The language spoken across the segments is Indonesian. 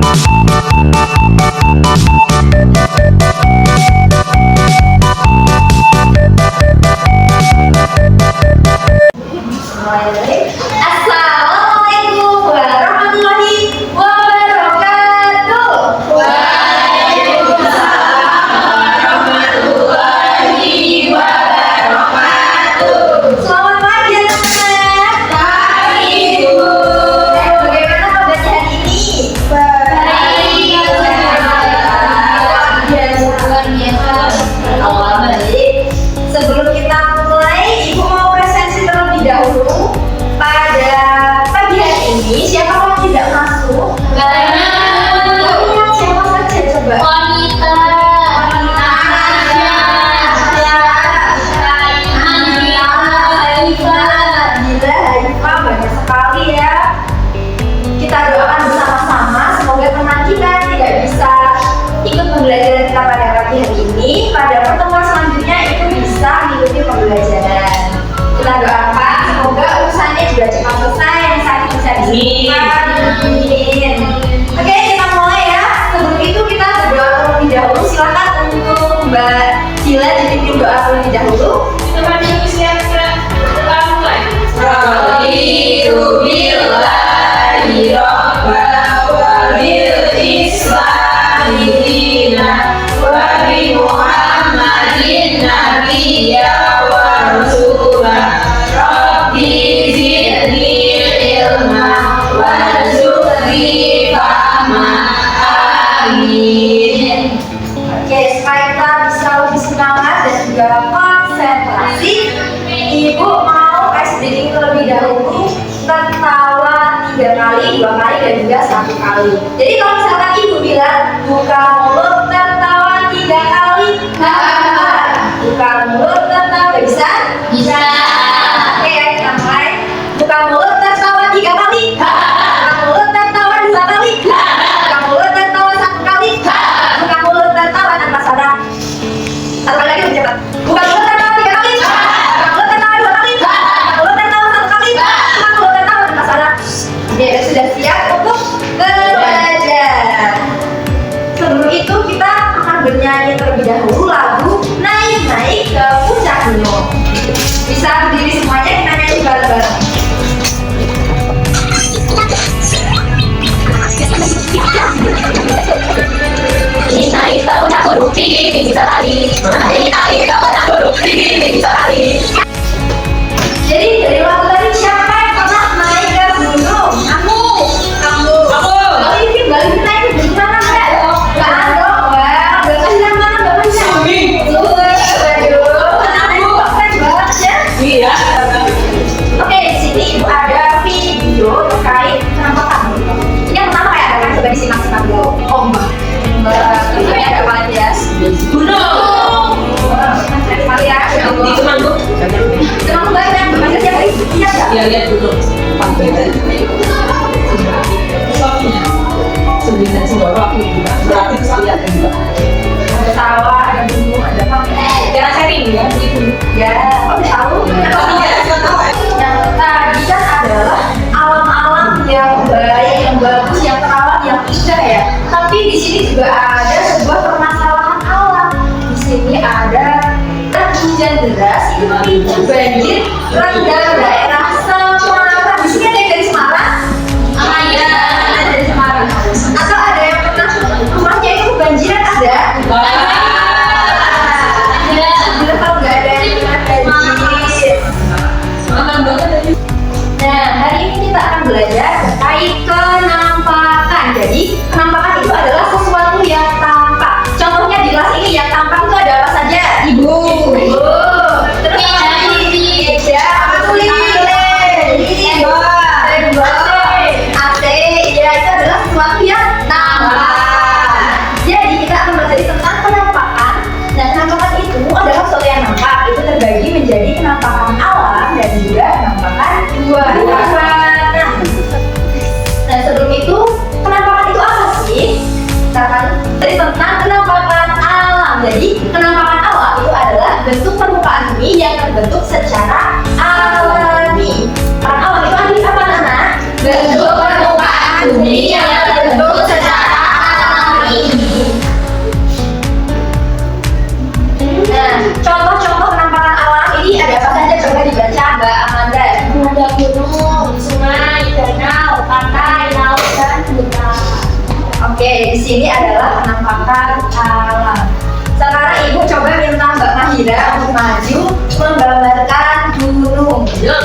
Assalamualaikum warahmatullahi wabarakatuh. Waalaikumsalam warahmatullahi wabarakatuh. Selamat pagi anak-anak. Pagi Bu. Bagaimana kabarnya hari ini? Baik. Luar biasa. Baik. Sebelum kita mulai, Ibu mau presensi terlebih dahulu. Pada pagi hari ini, siapa yang tidak masuk? Banyak. Siapa saja coba? Wanita. Banyak sekali ya. Kita doakan bersama-sama semoga teman kita tidak bisa ikut pembelajaran kita pada pagi hari ini. Pada pertemuan selanjutnya itu bisa mengikuti pembelajaran. Kita doakan semoga urusannya juga cepat selesai dan saat bisa disimpan. Amin. Oke, kita mulai ya. Sebelum itu kita berdoa terlebih dahulu. Silakan untuk Mbak Cila dipimpin doa terlebih dahulu. Teman yang siap-siap, kita mulai. Raditu billahi rabban wa bil islami dinan wa bi Muhammadin nabiyya wa rasulah. Rabbi zidni ilma warzuqni fahma. Amin. Oke, supaya kita bisa lebih semangat dan juga konsentrasi, Ibu mau sedikit terlebih dahulu tertawa 3 kali, 2 kali, dan juga 1 kali. Jadi kalau misalkan Ibu bilang buka mulut tertawa 3 kali, buka mulut tertawa, bisa? Bisa. Oke ya, kita mulai. Buka mulut tertawa 3 kali, buka mulut tertawa 2 kali, buka mulut tertawa 1 kali, buka mulut tertawa tanpa sadar. Satu kali lagi lebih cepat. Buka mulut tertawa 3 kali, buka mulut tertawa 2 kali, buka mulut tertawa 1 kali, buka mulut tertawa tanpa sadar. Oke, sudah siap untuk belajar. Sebelum itu kita akan bernyanyi terlebih dahulu lagu Naik-naik ke Puncak Gunung. Bisa berdiri semuanya, kita nyanyi bareng-bareng. Naik ke puncak gunung tinggi bisa lari. Naik ke puncak gunung tinggi bisa lari. Jadi dari waktu tadi siapa yang pernah naik ke gunung? Kamu. Balikin naik ke gimana Mbak? Nggak ada. Wah, Bapak yang mana Bapaknya? Waduh, keren banget ya. Iya. Oke, di sini Ibu ada video terkait penampakan. Ini yang pertama kayak ada kan, coba disimak-simak dulu. Oh Mbak, ini ada apa aja? Gunung. Sekali ya. Di Temanggung. Temanggung banyak, Bapak siapa ini? Iya nggak? Ya lihat dulu. Suaminya. Sebenarnya semua waktu juga. Berarti bisa lihat juga. Ada sawah, ada gunung, ada apa? Jangan sharing ya. Ya, kamu tahu? Yang tadi kan adalah alam-alam yang baik, yang bagus, yang terawat, yang indah ya. Tapi di sini juga ada sebuah permasalahan alam. Di sini ada hujan deras itu memicu banjir rendam daerah Semarang. Di sini ada yang dari Semarang? Ada dari Semarang. Atau ada yang pernah rumahnya itu kebanjiran ada? Bila kalau nggak ada yang kena banjir. Nah, hari ini kita akan belajar terkait kenampakan. Jadi, kenampakan itu adalah sesuatu yang tampak. Contohnya di kelas ini yang tampak itu ada apa saja? Ibu. Terus apa lagi? Ya, betul AC. Ya, itu adalah sesuatu yang tampak. Jadi, kita akan belajar tentang penampakan. Nah, penampakan itu adalah sesuatu yang nampak. Itu terbagi menjadi penampakan alam dan juga penampakan luar. Nah, sebelum itu, penampakan itu apa sih? Kita akan belajar tentang penampakan alam. Jadi, penampakan alam itu adalah bentuk permukaan bumi yang terbentuk secara alami. Penampakan alam itu artinya apa, Nana? Bentuk permukaan bumi yang terbentuk secara di sini adalah penampakan alam. Sekarang ibu coba minta Mbak Mahira untuk maju menggambarkan gunung. Ya,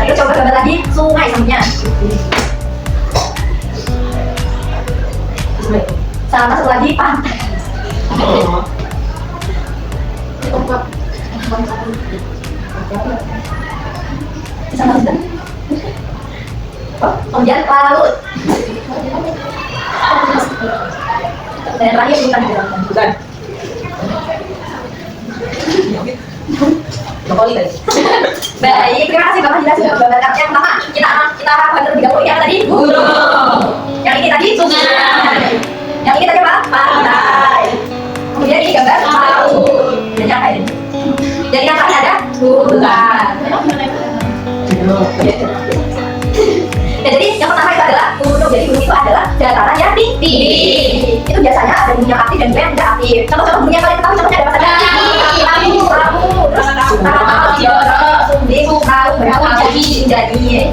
kita coba gambar lagi sungai sampingnya. Sama satu lagi pantai. Kemudian laut. Dan terakhir bukan. Baik, terima kasih Bapak Jila sudah menggambarkan. Yang pertama, kita akan terlebih dahulu yang tadi gunung. Yang ini tadi sungai. Yang ini tadi apa? Pantai. Kemudian ini gambar laut. Dan yang lain. Jadi yang tadi ada hutan. Ya, jadi yang pertama itu adalah gunung. Jadi gunung itu adalah dataran yang tinggi. Itu biasanya ada gunung yang aktif dan gunung yang tidak aktif. Contoh-contoh gunung yang paling ketahui contohnya ada apa saja?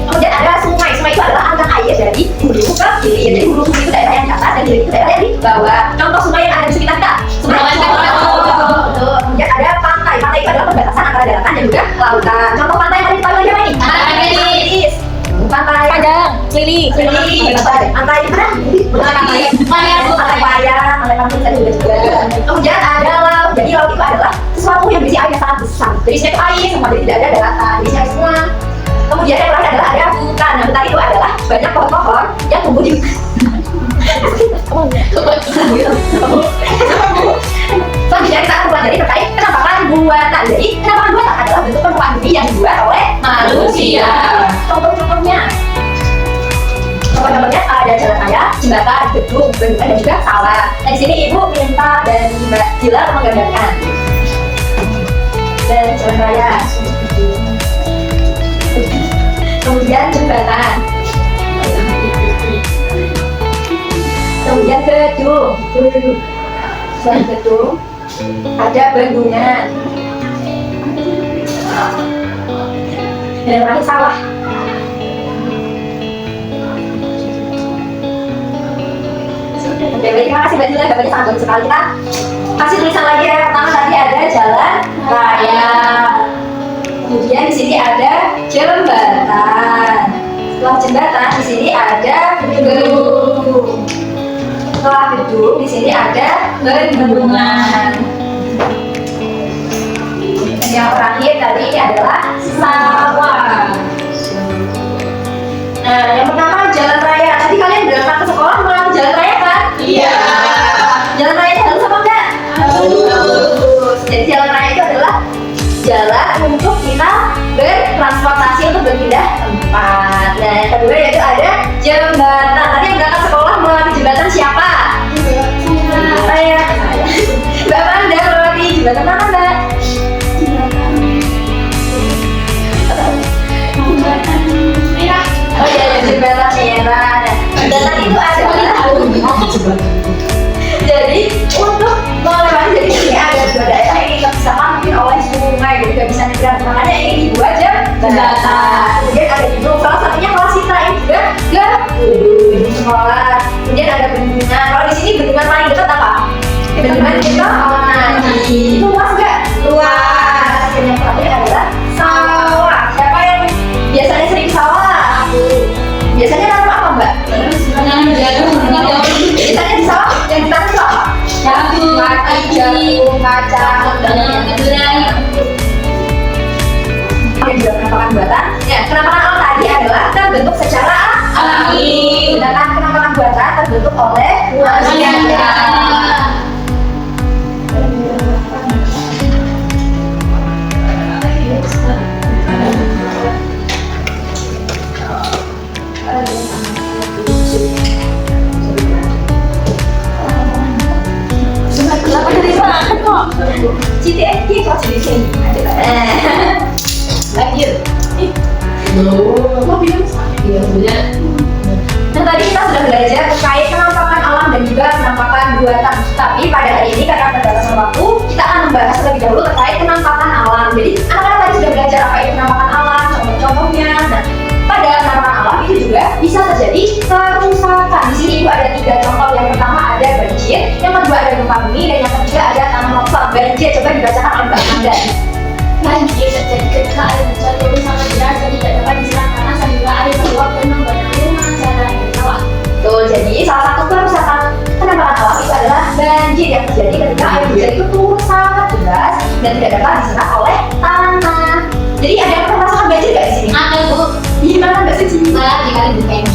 Kemudian ada sungai. Sungai itu adalah aliran air dari hulu ke hilir. Jadi hulu itu daerah yang di atas dan hilir itu daerah yang di bawah. Contoh sungai yang ada di sekitar kita. Kemudian ada pantai. Pantai itu adalah perbatasan antara daratan dan juga lautan. Contoh pantai yang paling diketahui apa ini? Pantai Padang, Lili, pantai mana? Pantai Payang, pantai Pantai juga. Kemudian ada laut. Jadi laut itu adalah sesuatu yang berisi air yang sangat besar. Jadi isinya air semua, jadi tidak ada daratan, berisi air semua. Kemudian yang terakhir adalah ada hutan. Nah, hutan itu adalah banyak pohon-pohon yang tumbuh di selanjutnya kita akan pelajari terkait penampakan buatan. Jadi penampakan buatan adalah bentuk permukaan bumi yang dibuat oleh manusia. Contoh-contohnya ada jalan raya, jembatan, gedung, bendungan dan juga sawah. Nah di sini ibu minta dan Mbak Jila menggambarkan. Dan jalan raya, kemudian jembatan, kemudian gedung. Selain gedung ada bendungan dan terakhir sawah. Oke, terima kasih Mbak Jila, gambarnya sangat bagus sekali. Kita kasih tulisan lagi ya. Pertama tadi ada jalan raya, kemudian di sini ada jembatan. Setelah jembatan di sini ada gedung. Setelah gedung di sini ada bendungan. Dan yang terakhir tadi ini adalah sawah. Nah, yang pertama jalan raya. Tadi kalian berangkat ke sekolah melalui jalan raya kan? Iya. Jalan raya itu halus apa enggak? Halus. Jadi jalan raya itu adalah jalan untuk kita bertransportasi untuk berpindah tempat. Nah, yang kedua yaitu ada jembatan. Tadi yang berangkat sekolah melalui jembatan siapa? Saya. Mbak Manda melewati jembatan mana Mbak? Oh iya, jembatan merah. Jembatan itu adalah jadi untuk melewati, jadi ini ada dua daerah yang nggak bisa mungkin oleh sungai, jadi nggak bisa nyebrang, makanya ini dibuat jembatan. Kemudian ada gedung, salah satunya kelas kita ini juga gedung sekolah. Kemudian ada bendungan. Kalau di sini bendungan paling dekat apa? Bendungan kita itu luas nggak? Luas. Dan yang terakhir adalah sawah. Siapa yang biasanya sering sawah? Biasanya nanam apa Mbak? Biasanya di sawah yang ditanam itu apa? Jagung, kacang, dan yang juga penampakan buatan. Ya, penampakan alam tadi adalah terbentuk secara alami, sedangkan penampakan buatan terbentuk oleh manusia. Citi kok jadi sini. Lanjut. Kok bilang iya punya. Nah tadi kita sudah belajar terkait penampakan alam dan juga penampakan buatan. Tapi pada hari ini karena keterbatasan waktu, kita akan membahas terlebih dahulu terkait penampakan alam. Jadi anak-anak tadi sudah belajar apa itu penampakan alam, contoh-contohnya. Nah, pada penampakan alam itu juga bisa terjadi kerusakan. Di sini ibu ada 3 contoh. Yang pertama ada banjir, yang kedua ada gempa bumi, dan yang ketiga ada tanah longsor. Banjir coba dibacakan oleh Mbak Amanda. Banjir terjadi ketika air hujan turun sangat deras dan tidak dapat diserap tanah sehingga air meluap dan membanjiri rumah, jalan, dan sawah. Tuh, jadi salah satu kerusakan penampakan alam itu adalah banjir yang terjadi ketika air hujan itu turun sangat deras dan tidak dapat diserap oleh tanah. Jadi ada yang pernah merasakan banjir nggak di sini? Ada bu, Gimana Mbak Suci? malah dikali bukeng.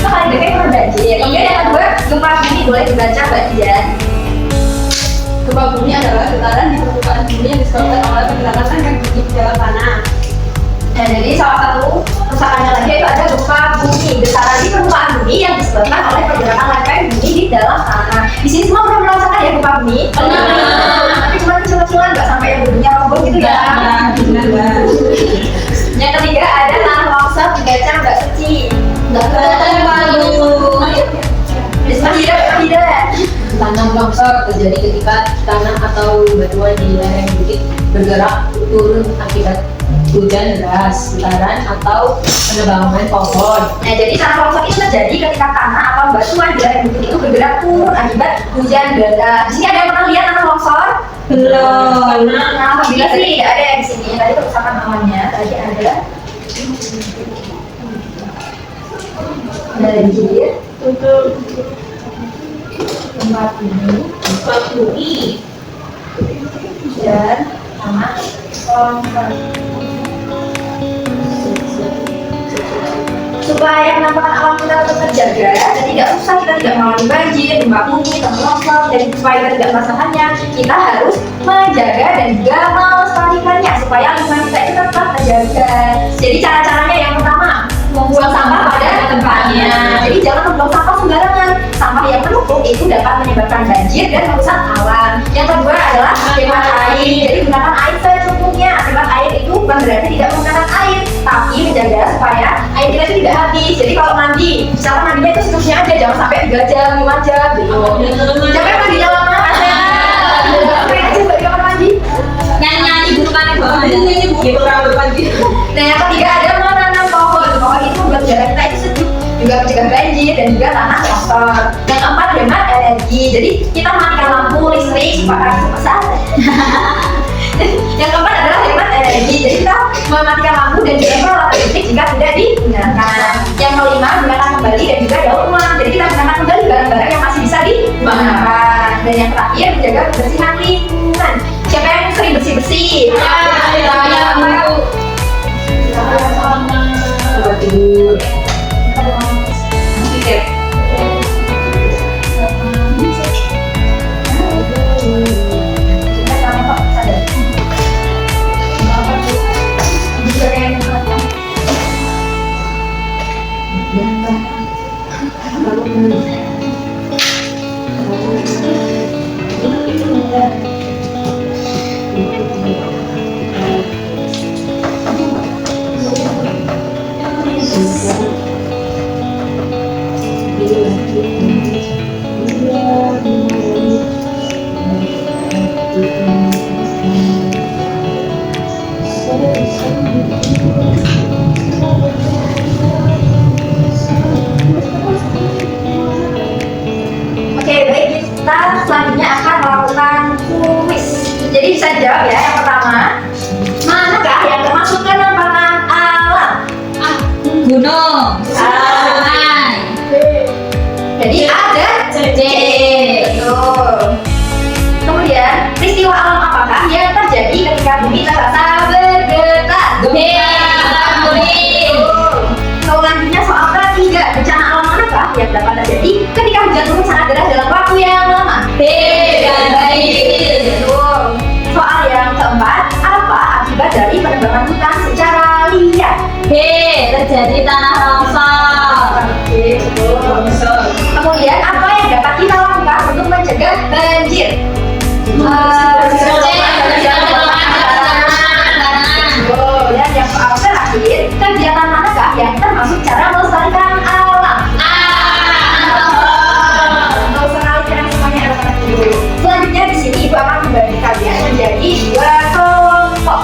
Kali ini pernah banjir. Kemudian yang kedua, gempa bumi boleh dibaca Mbak Dian. Gempa bumi adalah getaran di permukaan bumi yang disebabkan oleh pergerakan lempeng bumi di dalam tanah. Nah, jadi salah satu kerusakannya lagi itu ada gempa bumi, getaran di permukaan bumi yang disebabkan oleh pergerakan lempeng bumi di dalam tanah. Di sini semua pernah merasakan ya gempa bumi? Pernah. Tapi cuma kecil-kecilan, nggak sampai yang gedungnya roboh gitu ya. Benar. Yang ketiga ada tanah longsor dibaca Mbak Suci. Nggak kelihatan palu. Tidak. Tanah longsor terjadi ketika tanah atau batuan di lereng bukit bergerak turun akibat hujan deras, getaran atau penebangan pohon. Nah, jadi tanah longsor itu terjadi ketika tanah atau batuan di lereng bukit itu bergerak turun akibat hujan deras. Di sini ada yang pernah lihat tanah longsor? Belum. Nah, alhamdulillah sih tidak ada yang di sini. Tadi kerusakan alamnya tadi ada banjir, Untuk gempa bumi, dan tanah longsor. Supaya penampakan alam kita tetap terjaga dan tidak usah kita tidak mengalami banjir, gempa bumi, tanah longsor, dan supaya kita tidak merasakannya, kita harus menjaga dan juga melestarikannya supaya lingkungan kita itu tetap terjaga. Jadi cara-caranya yang pertama, membuang sampah pada tempatnya. Jadi jangan membuang sampah sembarangan. Sampah yang menumpuk itu dapat menyebabkan banjir dan merusak alam. Yang kedua adalah hemat air. Jadi gunakan air secukupnya. Hemat air itu bukan berarti tidak menggunakan air, tapi menjaga supaya air kita itu tidak habis. Jadi kalau mandi, misalkan mandinya itu secukupnya aja, jangan sampai 3 jam, 5 jam gitu. Jangan mandi lama aja. Sampai aja Mbak di kamar mandi. Nyanyi dulu kan Nah, yang ketiga ada menanam pohon. Pohon itu membuat udara kita itu sejuk, juga mencegah banjir dan juga tanah longsor. Yang keempat hemat energi. Jadi kita matikan lampu listrik supaya yang keempat adalah hemat energi. Jadi kita mematikan lampu dan juga peralatan listrik jika tidak digunakan. Yang kelima gunakan kembali dan juga daur ulang. Jadi kita gunakan kembali barang-barang yang masih bisa digunakan. Dan yang terakhir menjaga kebersihan lingkungan. Siapa yang sering bersih-bersih? Saya Bu. Coba tidur. Pikir. Oke, baik, kita selanjutnya akan melakukan kuis. Jadi bisa jawab ya. Yang pertama, manakah yang termasuk penampakan alam? Gunung. Sungai. Jadi ada C. Betul. Kemudian peristiwa alam apakah yang terjadi ketika bumi terasa bergetar? Bumi. Selanjutnya soal ketiga, bencana alam manakah yang dapat terjadi ketika hujan turun sangat deras dalam waktu yang lama? Betul. Soal yang keempat, apa akibat dari penebangan hutan secara liar? Terjadi tanah longsor. Oke, betul. Kemudian apa yang dapat kita lakukan untuk mencegah banjir? Dan yang soal terakhir, kegiatan manakah yang termasuk cara melestarikan alam? Untuk sekali kira semuanya anak-anak dulu. Selanjutnya di sini ibu akan membagi kalian menjadi 2 kelompok.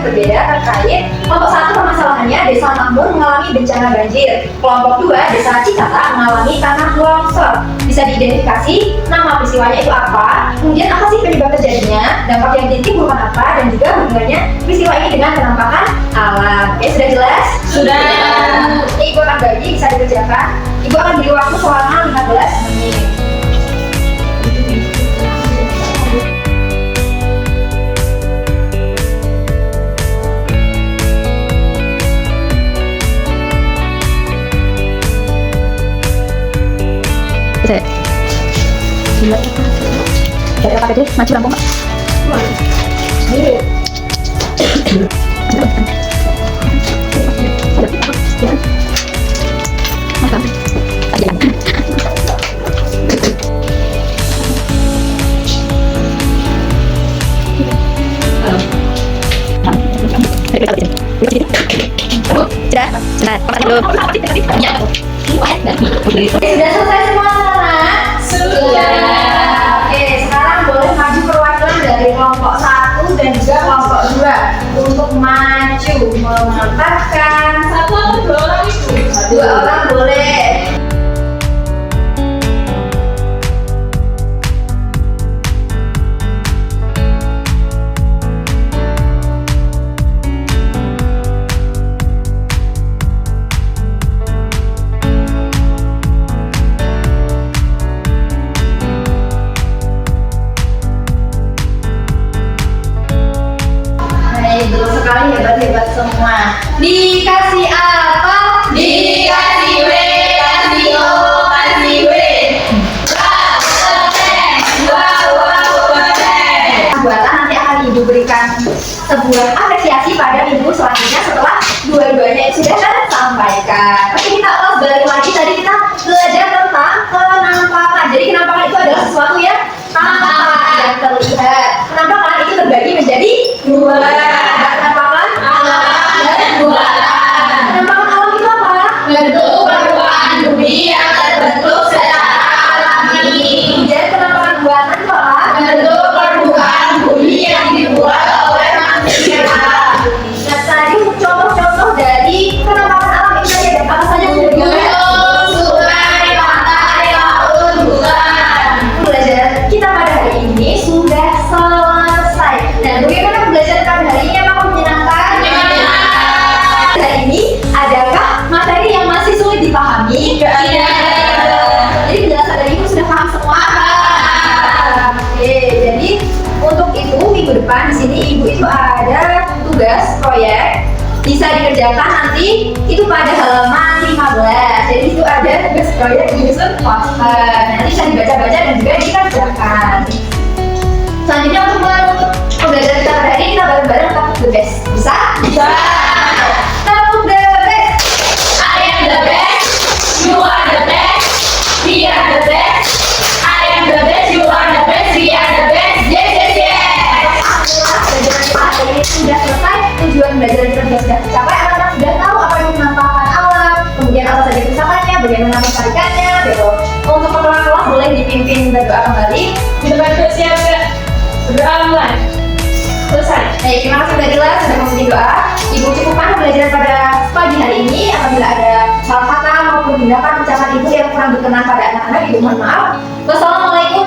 berbeda terkait kelompok 1 permasalahannya Desa Makmur mengalami bencana banjir, kelompok 2 Desa Citata mengalami tanah longsor. Bisa diidentifikasi nama peristiwanya itu apa, kemudian apa sih penyebab terjadinya, dampak yang ditimbulkan apa, dan juga hubungannya peristiwa ini dengan penampakan alam. Oke, sudah jelas? Sudah. Ini Ibu akan bagi, bisa dikerjakan. Ibu akan beri waktu selama 15 menit. Dari KPD maju rampung Pak. Sudah, dulu. Sudah selesai semua anak? Sudah. Oke, sekarang boleh maju perwakilan dari kelompok 1 dan juga kelompok 2 untuk maju mengantarkan Satu atau dua orang itu? 2 orang boleh. Betul sekali, hebat-hebat semua. Dikasih apa? Dikasih W, kasih O, kasih W. Buatan nanti akan Ibu berikan sebuah apresiasi pada minggu selanjutnya setelah dua-duanya sudah tersampaikan. Oke, kita ulas balik lagi. Tadi kita belajar tentang kenampakan. Jadi kenampakan itu adalah sesuatu yang tampak yang terlihat. Kenampakan itu terbagi menjadi 2. Kenampakan alam dan buatan. Kenampakan alam itu apa? Bentuk permukaan bumi yang terbentuk secara alami. Dan kenampakan buatan itu apa? Bentuk permukaan bumi yang dibuat oleh manusia. Nah, tadi contoh-contoh dari kenampakan alam itu tadi ada apa saja yang sudah dibahas? Gunung, sungai, pantai, laut, hutan. Pelajaran kita pada hari ini sudah selesai. Dan bagaimana pembelajaran pada hari ini? Apakah menyenangkan? Hari ini adakah materi yang masih sulit dipahami? Tidak. Jadi penjelasan dari Ibu sudah paham semua? Oke, jadi untuk itu minggu depan di sini Ibu itu ada tugas proyek bisa dikerjakan nanti itu pada halaman 15. Jadi itu ada tugas proyek menyusun poster. Nanti bisa dibaca-baca dan juga dikerjakan. Selanjutnya untuk pembelajaran kita pada hari ini kita bareng-bareng tepuk the best. Bisa? Bisa. Tepuk the best. I am the best. You are the best. We are the best. I am the best. You are the best. We are the best. Yes, yes, yes. Pelajaran kita hari ini sudah selesai. Tujuan belajar kita juga sudah tercapai. Anak-anak sudah tahu apa yang menampakkan alam, kemudian apa saja kerusakannya, bagaimana melestarikannya, gitu. Untuk kepala kelas boleh dipimpin berdoa kembali. Kita bersiap berdoa mulai. Selesai. Baik, terima kasih Mbak Dila sudah memimpin doa. Ibu cukupkan pembelajaran pada pagi hari ini. Apabila ada salah kata maupun tindakan ucapan Ibu yang kurang berkenan pada anak-anak, Ibu mohon maaf. Wassalamualaikum